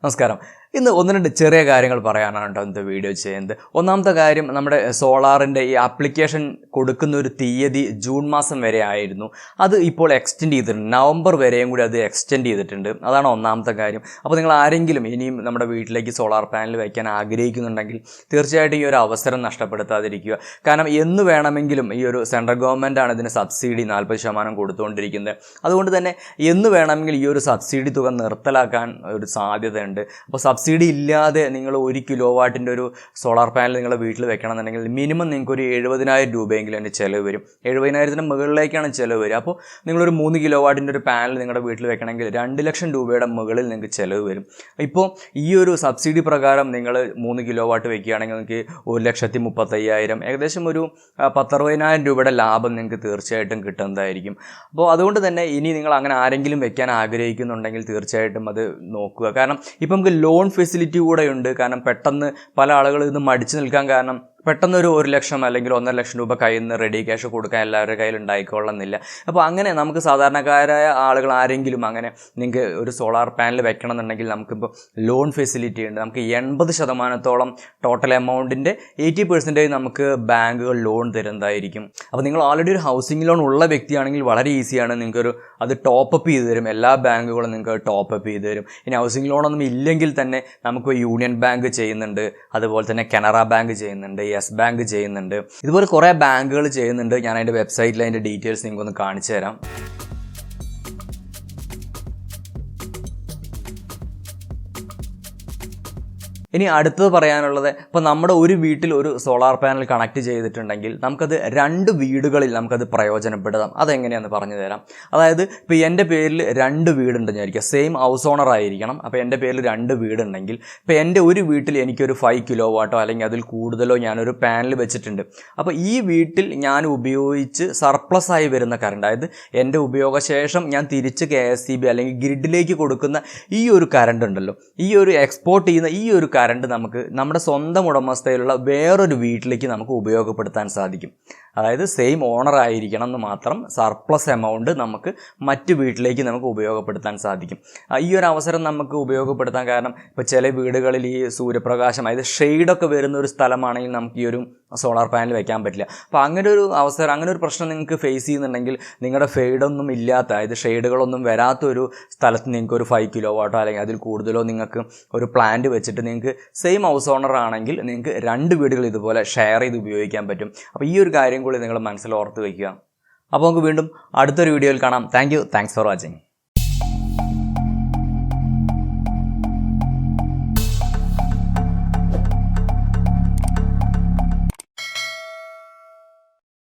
നമസ്കാരം. ഇന്ന് ഒന്ന് രണ്ട് ചെറിയ കാര്യങ്ങൾ പറയാനാണ് കേട്ടോ ഇന്നത്തെ വീഡിയോ ചെയ്യുന്നത്. ഒന്നാമത്തെ കാര്യം, നമ്മുടെ സോളാറിൻ്റെ ഈ ആപ്ലിക്കേഷൻ കൊടുക്കുന്ന ഒരു തീയതി ജൂൺ മാസം വരെ ആയിരുന്നു. അത് ഇപ്പോൾ എക്സ്റ്റെൻഡ് ചെയ്തിട്ടുണ്ട്. നവംബർ വരെയും കൂടി അത് എക്സ്റ്റെൻഡ് ചെയ്തിട്ടുണ്ട്. അതാണ് ഒന്നാമത്തെ കാര്യം. അപ്പോൾ നിങ്ങൾ ആരെങ്കിലും ഇനിയും നമ്മുടെ വീട്ടിലേക്ക് സോളാർ പാനൽ വയ്ക്കാൻ ആഗ്രഹിക്കുന്നുണ്ടെങ്കിൽ തീർച്ചയായിട്ടും ഈ ഒരു അവസരം നഷ്ടപ്പെടുത്താതിരിക്കുക. കാരണം എന്ന് വേണമെങ്കിലും ഈ ഒരു സെൻട്രൽ ഗവൺമെൻറ്റാണ് ഇതിന് സബ്സിഡി 40% കൊടുത്തുകൊണ്ടിരിക്കുന്നത്. അതുകൊണ്ട് തന്നെ എന്ന് വേണമെങ്കിൽ ഈ ഒരു സബ്സിഡി തുക നിർത്തലാക്കാൻ ഒരു സാധ്യതയുണ്ട്. അപ്പോൾ സബ്സിഡി ഇല്ലാതെ നിങ്ങൾ 1 കിലോവാട്ടിൻ്റെ ഒരു സോളാർ പാനൽ നിങ്ങളുടെ വീട്ടിൽ വെക്കണമെന്നുണ്ടെങ്കിൽ മിനിമം നിങ്ങൾക്ക് ഒരു 70,000 രൂപയെങ്കിലും അതിൻ്റെ ചിലവ് വരും. 70,000-ന് മുകളിലേക്കാണ് ചിലവ് വരിക. അപ്പോൾ നിങ്ങളൊരു 3 കിലോവാട്ടിൻ്റെ ഒരു പാനൽ നിങ്ങളുടെ വീട്ടിൽ വെക്കണമെങ്കിൽ 2 ലക്ഷം രൂപയുടെ മുകളിൽ നിങ്ങൾക്ക് ചിലവ് വരും. ഇപ്പോൾ ഈ ഒരു സബ്സിഡി പ്രകാരം നിങ്ങൾ 3 കിലോവാട്ട് വെക്കുകയാണെങ്കിൽ നിങ്ങൾക്ക് 1,35,000, ഏകദേശം ഒരു 10,60,000 രൂപയുടെ ലാഭം നിങ്ങൾക്ക് തീർച്ചയായിട്ടും കിട്ടുന്നതായിരിക്കും. അപ്പോൾ അതുകൊണ്ട് തന്നെ ഇനി നിങ്ങൾ അങ്ങനെ ആരെങ്കിലും വെക്കാൻ ആഗ്രഹിക്കുന്നുണ്ടെങ്കിൽ തീർച്ചയായിട്ടും അത് നോക്കുക. കാരണം ഇപ്പം നമുക്ക് ലോൺ ഫെസിലിറ്റി കൂടെ ഉണ്ട്. കാരണം പെട്ടെന്ന് പല ആളുകളും ഇത് മടിച്ചു നിൽക്കാൻ കാരണം പെട്ടെന്നൊരു 1 ലക്ഷം അല്ലെങ്കിൽ 1.5 ലക്ഷം രൂപ കയ്യിൽ നിന്ന് റെഡി ക്യാഷ് കൊടുക്കാൻ എല്ലാവരുടെ കയ്യിൽ ഉണ്ടായിക്കൊള്ളുന്നില്ല. അപ്പോൾ അങ്ങനെ നമുക്ക് സാധാരണക്കാരായ ആളുകൾ ആരെങ്കിലും അങ്ങനെ നിങ്ങൾക്ക് ഒരു സോളാർ പാനൽ വെക്കണമെന്നുണ്ടെങ്കിൽ നമുക്കിപ്പോൾ ലോൺ ഫെസിലിറ്റി ഉണ്ട്. നമുക്ക് 80% ടോട്ടൽ എമൗണ്ടിൻ്റെ 80% നമുക്ക് ബാങ്കുകൾ ലോൺ തരുന്നതായിരിക്കും. അപ്പോൾ നിങ്ങൾ ഓൾറെഡി ഒരു ഹൗസിംഗ് ലോൺ ഉള്ള വ്യക്തിയാണെങ്കിൽ വളരെ ഈസിയാണ്. നിങ്ങൾക്കൊരു അത് ടോപ്പപ്പ് ചെയ്ത് തരും. എല്ലാ ബാങ്കുകളും നിങ്ങൾക്ക് ടോപ്പപ്പ് ചെയ്ത് തരും. ഇനി ഹൗസിംഗ് ലോണൊന്നും ഇല്ലെങ്കിൽ തന്നെ നമുക്ക് യൂണിയൻ ബാങ്ക് ചെയ്യുന്നുണ്ട്, അതുപോലെ തന്നെ കനറ ബാങ്ക് ചെയ്യുന്നുണ്ട്, യെസ് ബാങ്ക് ചെയ്യുന്നുണ്ട്. ഇതുപോലെ കുറേ ബാങ്കുകൾ ചെയ്യുന്നുണ്ട്. ഞാൻ അതിൻ്റെ വെബ്സൈറ്റിൽ അതിൻ്റെ ഡീറ്റെയിൽസ് നിങ്ങൾക്കൊന്ന് കാണിച്ചു തരാം. ഇനി അടുത്തത് പറയാനുള്ളത്, ഇപ്പോൾ നമ്മുടെ ഒരു വീട്ടിൽ ഒരു സോളാർ പാനൽ കണക്ട് ചെയ്തിട്ടുണ്ടെങ്കിൽ നമുക്കത് 2 വീടുകളിൽ നമുക്കത് പ്രയോജനപ്പെടുത്താം. അതെങ്ങനെയാണെന്ന് പറഞ്ഞു തരാം. അതായത് ഇപ്പോൾ എൻ്റെ പേരിൽ 2 വീടുണ്ടെന്ന് വിചാരിക്കുക. സെയിം ഹൗസ് ഓണർ ആയിരിക്കണം. അപ്പോൾ എൻ്റെ പേരിൽ 2 വീടുണ്ടെങ്കിൽ ഇപ്പോൾ എൻ്റെ ഒരു വീട്ടിൽ എനിക്കൊരു 5 കിലോ വാട്ടോ അല്ലെങ്കിൽ അതിൽ കൂടുതലോ ഞാനൊരു പാനൽ വെച്ചിട്ടുണ്ട്. അപ്പോൾ ഈ വീട്ടിൽ ഞാൻ ഉപയോഗിച്ച് സർപ്ലസ് ആയി വരുന്ന കറണ്ട്, അതായത് എൻ്റെ ഉപയോഗശേഷം ഞാൻ തിരിച്ച് KSEB അല്ലെങ്കിൽ ഗ്രിഡിലേക്ക് കൊടുക്കുന്ന ഈ ഒരു കറണ്ട് ഉണ്ടല്ലോ, ഈ ഒരു എക്സ്പോർട്ട് ചെയ്യുന്ന ഈ ഒരു കറണ്ട് നമുക്ക് നമ്മുടെ സ്വന്തം ഉടമസ്ഥയിലുള്ള വേറൊരു വീട്ടിലേക്ക് നമുക്ക് ഉപയോഗപ്പെടുത്താൻ സാധിക്കും. അതായത് സെയിം ഓണർ ആയിരിക്കണം എന്ന് മാത്രം, സർപ്ലസ് എമൗണ്ട് നമുക്ക് മറ്റ് വീട്ടിലേക്ക് നമുക്ക് ഉപയോഗപ്പെടുത്താൻ സാധിക്കും. ഈ ഒരു അവസരം നമുക്ക് ഉപയോഗപ്പെടുത്താൻ കാരണം ഇപ്പോൾ ചില വീടുകളിൽ ഈ സൂര്യപ്രകാശം, അതായത് ഷെയ്ഡൊക്കെ വരുന്ന ഒരു സ്ഥലമാണെങ്കിൽ നമുക്ക് ഈ ഒരു സോളാർ പാനൽ വെക്കാൻ പറ്റില്ല. അപ്പോൾ അങ്ങനെ ഒരു അവസരം, അങ്ങനെ ഒരു പ്രശ്നം നിങ്ങൾക്ക് ഫേസ് ചെയ്യുന്നുണ്ടെങ്കിൽ നിങ്ങളുടെ ഫെയ്ഡൊന്നും ഇല്ലാത്ത, അതായത് ഷെയ്ഡുകളൊന്നും വരാത്തൊരു സ്ഥലത്ത് നിങ്ങൾക്ക് ഒരു 5 കിലോ വാട്ടോ അല്ലെങ്കിൽ അതിൽ കൂടുതലോ നിങ്ങൾക്ക് ഒരു പ്ലാന്റ് വെച്ചിട്ട് നിങ്ങൾക്ക് സെയിം ഹൗസ് ഓണർ ആണെങ്കിൽ നിങ്ങൾക്ക് 2 വീടുകൾ ഇതുപോലെ ഷെയർ ചെയ്ത് ഉപയോഗിക്കാൻ പറ്റും. അപ്പോൾ ഈ ഒരു കാര്യം കൂടി നിങ്ങൾ മനസ്സിൽ ഓർത്ത് വയ്ക്കുക. അപ്പോൾ നമുക്ക് വീണ്ടും അടുത്തൊരു വീഡിയോയിൽ കാണാം. Thanks for watching.